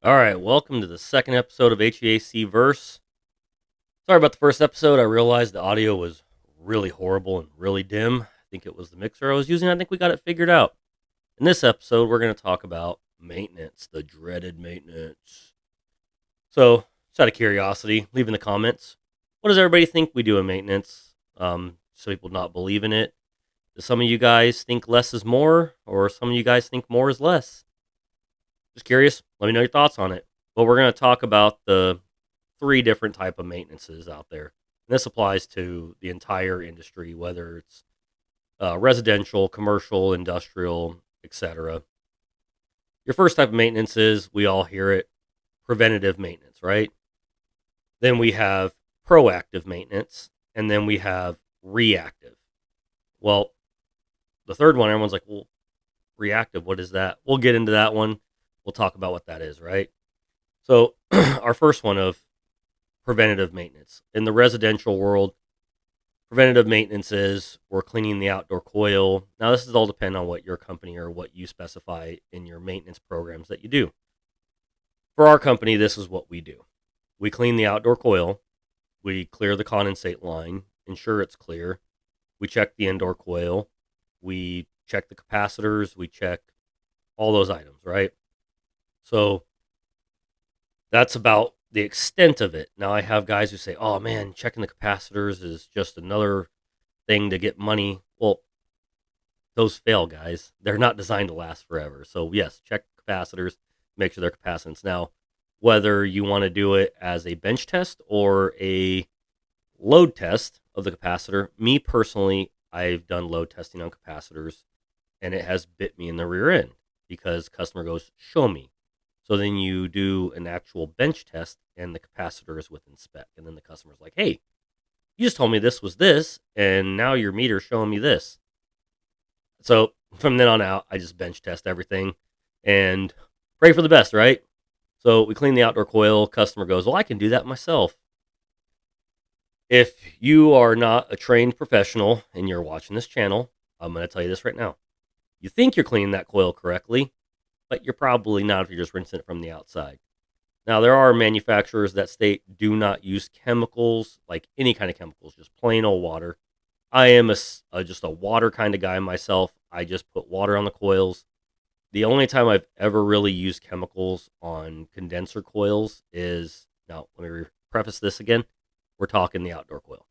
All right, welcome to the second episode of HVAC Verse. Sorry about the first episode. I realized the audio was really horrible and really dim. I think it was the mixer I was using. I think we got it figured out. In this episode, we're going to talk about maintenance, the dreaded maintenance. So, just out of curiosity, leave in the comments. What does everybody think we do in maintenance? Some people not believe in it. Do some of you guys think less is more, or some of you guys think more is less? Just curious. Let me know your thoughts on it. But we're going to talk about the three different type of maintenances out there. And this applies to the entire industry, whether it's residential, commercial, industrial, etc. Your first type of maintenance is, we all hear it, preventative maintenance, right? Then we have proactive maintenance, and then we have reactive. Well, the third one, everyone's like, well, reactive, what is that? We'll get into that one. We'll talk about what that is, right? So, our first one of preventative maintenance. In the residential world, preventative maintenance is we're cleaning the outdoor coil. Now, this is all depend on what your company or what you specify in your maintenance programs that you do. For our company, this is what we do. We clean the outdoor coil. We clear the condensate line, ensure it's clear. We check the indoor coil. We check the capacitors. We check all those items, right? So that's about the extent of it. Now, I have guys who say, oh man, checking the capacitors is just another thing to get money. Well, those fail, guys. They're not designed to last forever. So yes, check capacitors, make sure they're capacitance. Now, whether you want to do it as a bench test or a load test of the capacitor, me personally, I've done load testing on capacitors and it has bit me in the rear end because customer goes, show me. So then you do an actual bench test and the capacitor is within spec. And then the customer's like, hey, you just told me this was this, and now your meter's showing me this. So from then on out, I just bench test everything and pray for the best, right? So we clean the outdoor coil. Customer goes, well, I can do that myself. If you are not a trained professional and you're watching this channel, I'm going to tell you this right now. You think you're cleaning that coil correctly, but you're probably not if you're just rinsing it from the outside. Now, there are manufacturers that state do not use chemicals, like any kind of chemicals, just plain old water. I am just a water kind of guy myself. I just put water on the coils. The only time I've ever really used chemicals on condenser coils is, now let me preface this again, we're talking the outdoor coil.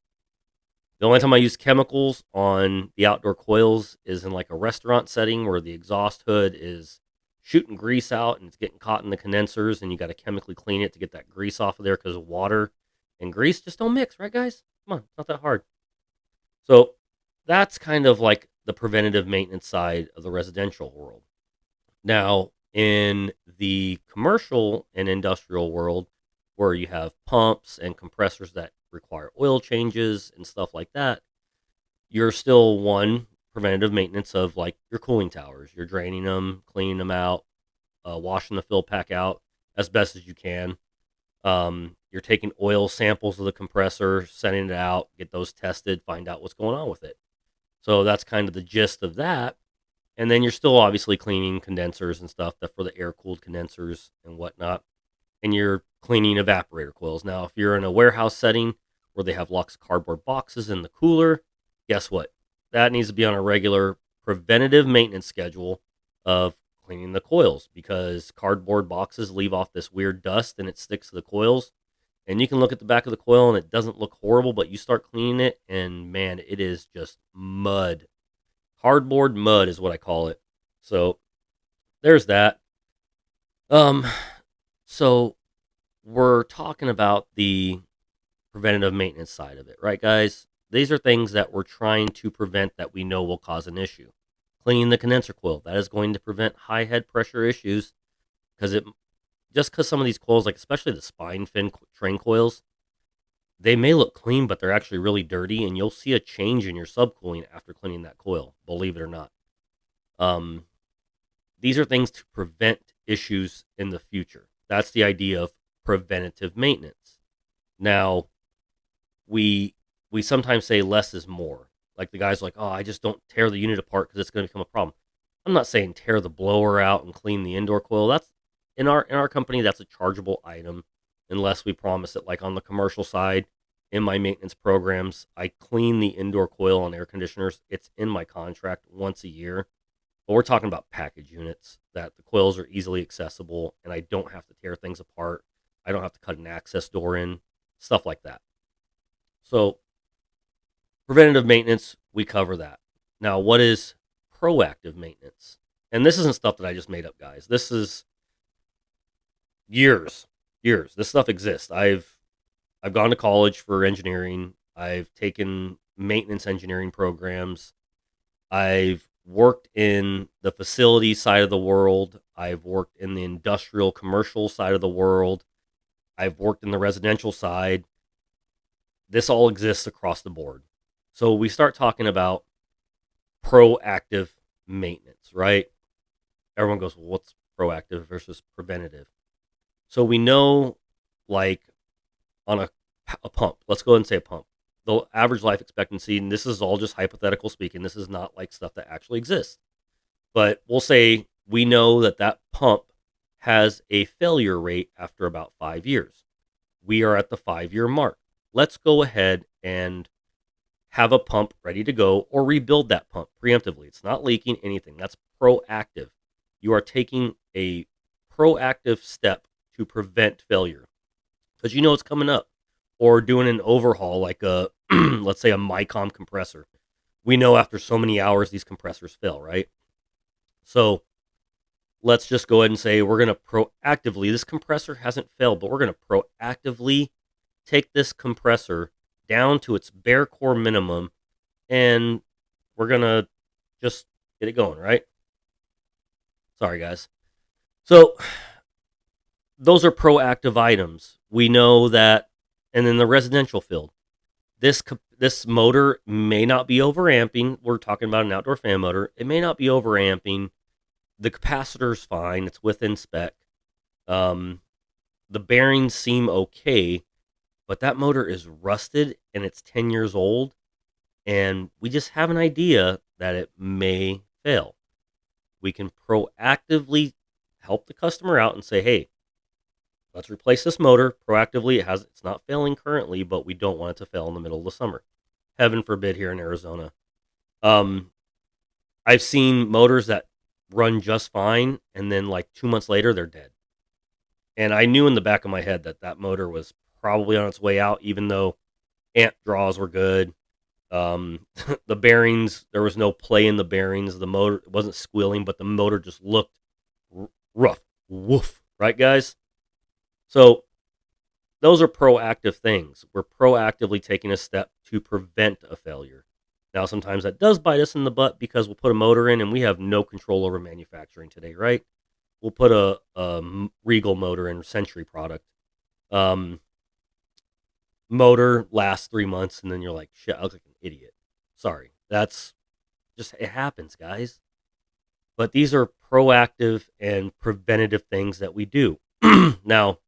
The only time I use chemicals on the outdoor coils is in like a restaurant setting where the exhaust hood is shooting grease out and it's getting caught in the condensers and you got to chemically clean it to get that grease off of there because water and grease just don't mix, right, guys? Come on, it's not that hard. So that's kind of like the preventative maintenance side of the residential world. Now, in the commercial and industrial world, where you have pumps and compressors that require oil changes and stuff like that, you're still one preventative maintenance of like your cooling towers. You're draining them, cleaning them out, washing the fill pack out as best as you can. You're taking oil samples of the compressor, sending it out, get those tested, find out what's going on with it. So that's kind of the gist of that. And then you're still obviously cleaning condensers and stuff that for the air-cooled condensers and whatnot. And you're cleaning evaporator coils. Now, if you're in a warehouse setting where they have lots of cardboard boxes in the cooler, guess what? That needs to be on a regular preventative maintenance schedule of cleaning the coils because cardboard boxes leave off this weird dust and it sticks to the coils. And you can look at the back of the coil and it doesn't look horrible, but you start cleaning it and man, it is just mud. Cardboard mud is what I call it. So there's that. So we're talking about the preventative maintenance side of it, right, guys? These are things that we're trying to prevent that we know will cause an issue. Cleaning the condenser coil, that is going to prevent high head pressure issues because some of these coils, like especially the spine fin train coils, they may look clean, but they're actually really dirty, and you'll see a change in your subcooling after cleaning that coil, believe it or not. These are things to prevent issues in the future. That's the idea of preventative maintenance. Now, we sometimes say less is more. Like the guy's like, oh, I just don't tear the unit apart because it's going to become a problem. I'm not saying tear the blower out and clean the indoor coil. in our company, that's a chargeable item unless we promise it. Like on the commercial side, in my maintenance programs, I clean the indoor coil on air conditioners. It's in my contract once a year. But we're talking about package units that the coils are easily accessible and I don't have to tear things apart. I don't have to cut an access door in, stuff like that. So, preventative maintenance, we cover that. Now, what is proactive maintenance? And this isn't stuff that I just made up, guys. This is years. This stuff exists. I've gone to college for engineering. I've taken maintenance engineering programs. I've worked in the facility side of the world. I've worked in the industrial commercial side of the world. I've worked in the residential side. This all exists across the board. So we start talking about proactive maintenance, right? Everyone goes, well, what's proactive versus preventative? So we know, like, on a pump, let's go ahead and say a pump. The average life expectancy, and this is all just hypothetical speaking, this is not like stuff that actually exists. But we'll say we know that that pump has a failure rate after about 5 years. We are at the 5-year mark. Let's go ahead and have a pump ready to go or rebuild that pump preemptively. It's not leaking anything. That's proactive. You are taking a proactive step to prevent failure because you know it's coming up, or doing an overhaul like a, let's say a Mycom compressor. We know after so many hours these compressors fail, right? So let's just go ahead and say we're going to proactively, this compressor hasn't failed, but we're going to proactively take this compressor down to its bare core minimum, and we're going to just get it going, right? Sorry, guys. So those are proactive items. We know that, and in the residential field, this motor may not be overamping. We're talking about an outdoor fan motor. It may not be overamping. The capacitor's fine. It's within spec. The bearings seem okay, but that motor is rusted and it's 10 years old, and we just have an idea that it may fail. We can proactively help the customer out and say, hey, let's replace this motor proactively. It's not failing currently, but we don't want it to fail in the middle of the summer. Heaven forbid here in Arizona. I've seen motors that run just fine, and then like 2 months later, they're dead. And I knew in the back of my head that that motor was probably on its way out, even though amp draws were good. The bearings, there was no play in the bearings. The motor wasn't squealing, but the motor just looked rough. Woof. Right, guys? So those are proactive things. We're proactively taking a step to prevent a failure. Now, sometimes that does bite us in the butt because we'll put a motor in and we have no control over manufacturing today, right? We'll put a Regal motor in, Century product. Motor lasts 3 months, and then you're like, shit, I look like an idiot. Sorry. That's just, it happens, guys. But these are proactive and preventative things that we do. Now,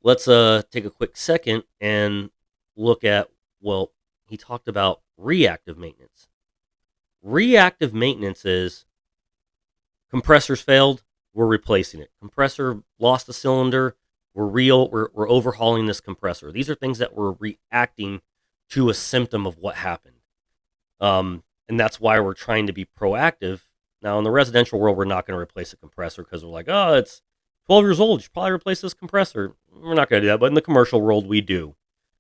let's take a quick second and look at, well, he talked about reactive maintenance. Reactive maintenance is compressors failed, we're replacing it. Compressor lost a cylinder, we're overhauling this compressor. These are things that we're reacting to a symptom of what happened. And that's why we're trying to be proactive. Now, in the residential world, we're not going to replace a compressor because we're like, oh, it's 12 years old. You should probably replace this compressor. We're not going to do that. But in the commercial world, we do.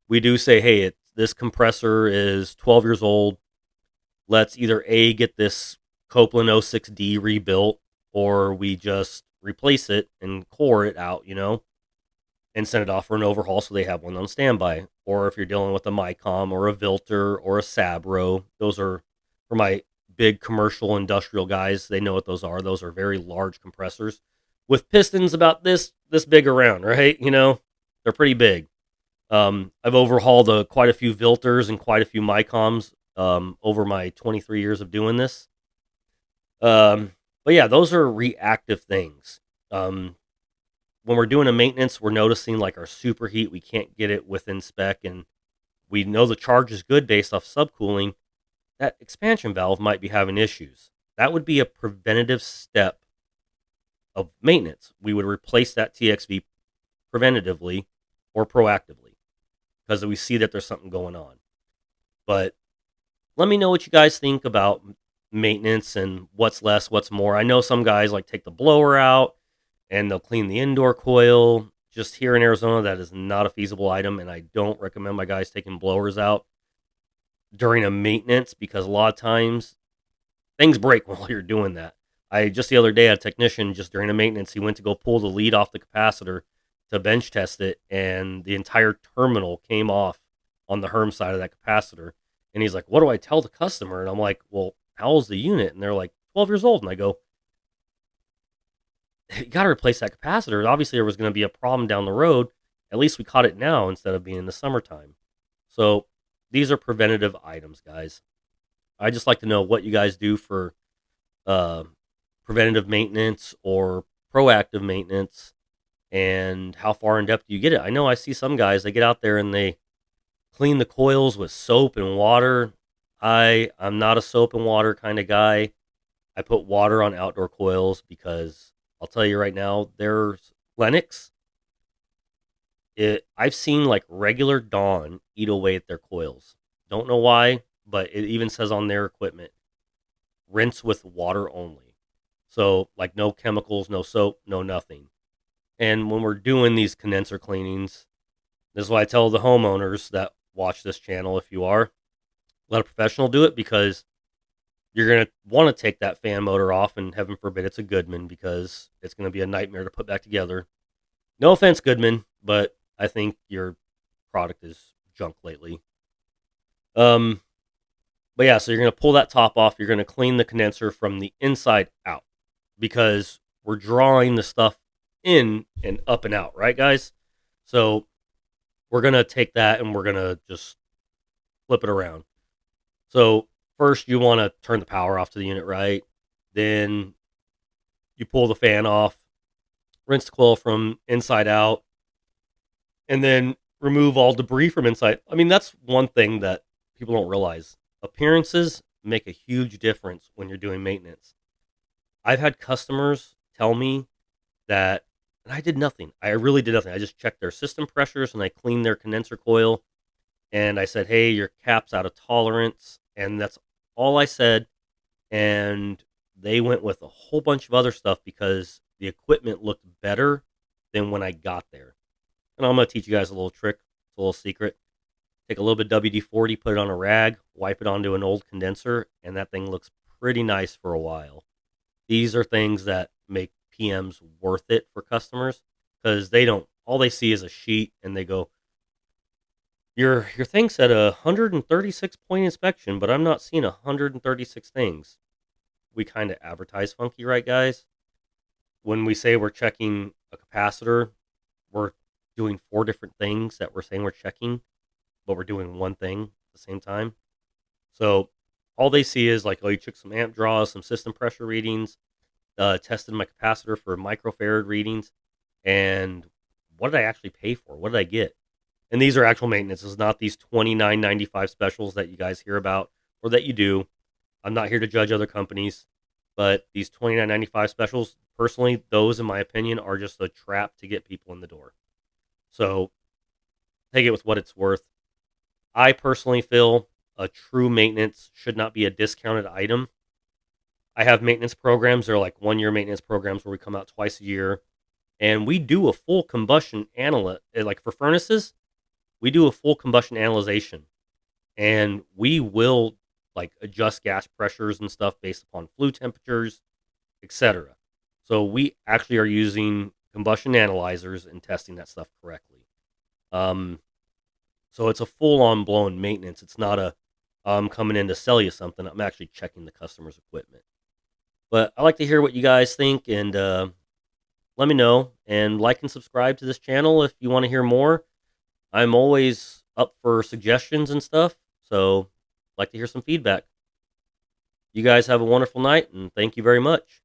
We do say, hey, this compressor is 12 years old. Let's either A, get this Copeland 06D rebuilt, or we just replace it and core it out, and send it off for an overhaul so they have one on standby. Or if you're dealing with a Mycom or a Vilter or a Sabro, those are for my big commercial industrial guys. They know what those are. Those are very large compressors with pistons about this big around, right? They're pretty big. I've overhauled quite a few Vilters and quite a few Mycoms over my 23 years of doing this. But yeah, those are reactive things. When we're doing a maintenance, we're noticing like our superheat, we can't get it within spec, and we know the charge is good based off subcooling. That expansion valve might be having issues. That would be a preventative step of maintenance. We would replace that TXV preventatively or proactively because we see that there's something going on. But let me know what you guys think about maintenance and what's less, what's more. I know some guys like take the blower out and they'll clean the indoor coil. Just here in Arizona, that is not a feasible item, and I don't recommend my guys taking blowers out during a maintenance because a lot of times things break while you're doing that. I just the other day had a technician just during a maintenance, he went to go pull the lead off the capacitor to bench test it, and the entire terminal came off on the Herm side of that capacitor. And he's like, "What do I tell the customer?" And I'm like, "Well, how old's the unit?" And they're like, 12 years old. And I go, "You got to replace that capacitor. Obviously, there was going to be a problem down the road. At least we caught it now instead of being in the summertime." So these are preventative items, guys. I just like to know what you guys do for uh, preventative maintenance or proactive maintenance, and how far in depth do you get it. I know I see some guys, they get out there and they clean the coils with soap and water. I'm not a soap and water kind of guy. I put water on outdoor coils because I'll tell you right now, there's Lennox. I've seen like regular Dawn eat away at their coils. Don't know why, but it even says on their equipment, rinse with water only. So like no chemicals, no soap, no nothing. And when we're doing these condenser cleanings, this is why I tell the homeowners that watch this channel, if you are, let a professional do it, because you're going to want to take that fan motor off, and heaven forbid it's a Goodman, because it's going to be a nightmare to put back together. No offense, Goodman, but I think your product is junk lately. But yeah, so you're going to pull that top off. You're going to clean the condenser from the inside out, because we're drawing the stuff in and up and out, right, guys? So we're going to take that and we're going to just flip it around. So first you want to turn the power off to the unit, right? Then you pull the fan off, rinse the coil from inside out, and then remove all debris from inside. I mean, that's one thing that people don't realize. Appearances make a huge difference when you're doing maintenance. I've had customers tell me that, and I did nothing. I really did nothing. I just checked their system pressures and I cleaned their condenser coil. And I said, "Hey, your cap's out of tolerance." And that's all I said. And they went with a whole bunch of other stuff because the equipment looked better than when I got there. And I'm going to teach you guys a little trick. It's a little secret. Take a little bit of WD-40, put it on a rag, wipe it onto an old condenser, and that thing looks pretty nice for a while. These are things that make PMs worth it for customers, because all they see is a sheet and they go, your thing said 136 point inspection, but I'm not seeing 136 things. We kind of advertise funky, right, guys? When we say we're checking a capacitor, we're doing 4 different things that we're saying we're checking, but we're doing one thing at the same time. So all they see is like, "Oh, you checked some amp draws, some system pressure readings, tested my capacitor for microfarad readings, and what did I actually pay for? What did I get?" And these are actual maintenance. It's not these $29.95 specials that you guys hear about or that you do. I'm not here to judge other companies, but these $29.95 specials, personally, those, in my opinion, are just a trap to get people in the door. So take it with what it's worth. I personally feel a true maintenance should not be a discounted item. I have maintenance programs. They're like 1-year maintenance programs where we come out twice a year. And we do a full combustion like for furnaces, we do a full combustion analyzation. And we will like adjust gas pressures and stuff based upon flue temperatures, etc. So we actually are using combustion analyzers and testing that stuff correctly. So it's a full-on blown maintenance. It's not a I'm coming in to sell you something. I'm actually checking the customer's equipment. But I like to hear what you guys think, and let me know. And like and subscribe to this channel if you want to hear more. I'm always up for suggestions and stuff, so I'd like to hear some feedback. You guys have a wonderful night, and thank you very much.